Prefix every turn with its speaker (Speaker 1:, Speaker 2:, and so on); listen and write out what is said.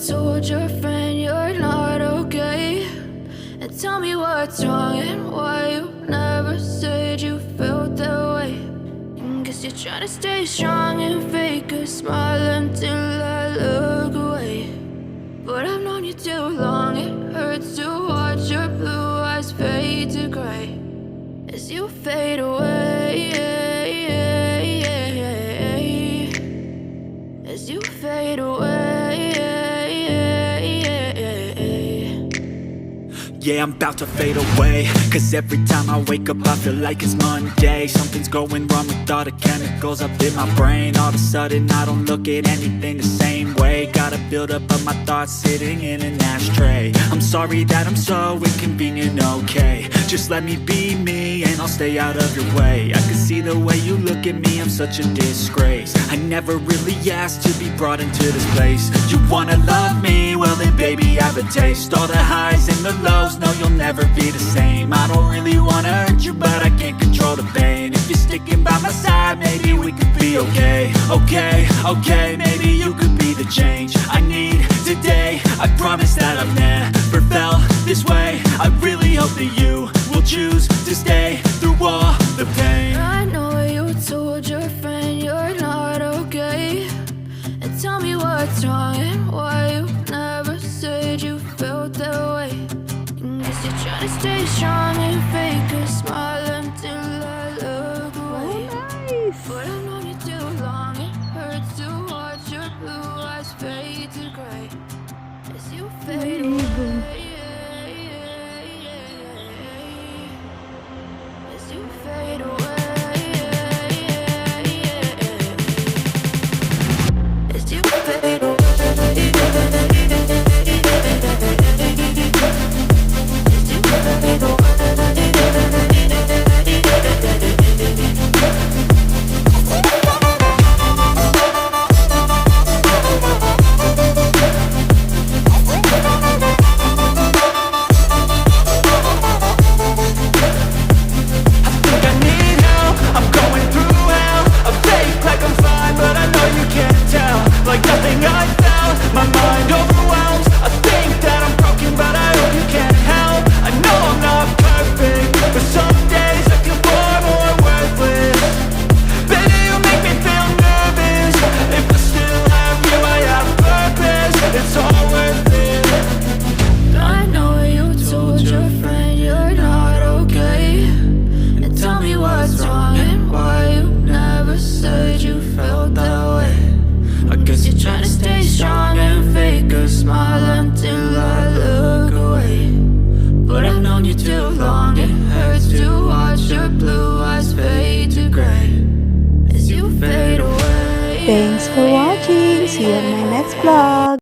Speaker 1: told your friend you're not okay? And tell me what's wrong and why you never said you felt that way. And guess you're trying to stay strong and fake a smile until I look away. But I've known you too long, it hurts to watch your blue eyes fade to gray as you fade away, as you fade away.
Speaker 2: Yeah, I'm about to fade away, cause every time I wake up I feel like it's Monday. Something's going wrong with all the chemicals up in my brain. All of a sudden I don't look at anything the same way. Gotta build up of my thoughts sitting in an ashtray. I'm sorry that I'm so inconvenient, okay? Just let me be me and I'll stay out of your way. I can see the way you look at me, I'm such a disgrace. I never really asked to be brought into this place. You wanna love me? Well then baby I have a taste. All the highs and the lows, no you'll never be the same. I don't really wanna hurt you but I can't control the pain. If you're sticking by my side maybe we could be okay. Okay, maybe you could be the change I need today. I promise that I've never felt this way. I really hope that you will choose to stay through all the pain.
Speaker 1: I know you told your friend you're not okay. And tell me what's wrong and why you never said you felt that way. And guess you're trying to stay strong and fake a smile until I look away. But I've known you too long, it hurts to watch your blue eyes fade to gray as you fade away. As you fade away. As you fade away.
Speaker 2: Like nothing I felt, my mind overwhelms. I think that I'm broken, but I hope you can't help. I know I'm not perfect, but some days I feel far more worthless. Baby, you make me feel nervous. If I still have you, I have purpose. It's all worth it.
Speaker 1: I know you told your friend you're not okay. And tell me what's wrong and why you never said you felt that way. I guess you're trying to stay strong and fake a smile until I look away. But I've known you too long, it hurts to watch your blue eyes fade to gray as you fade away.
Speaker 3: Thanks for watching. See you on my next vlog.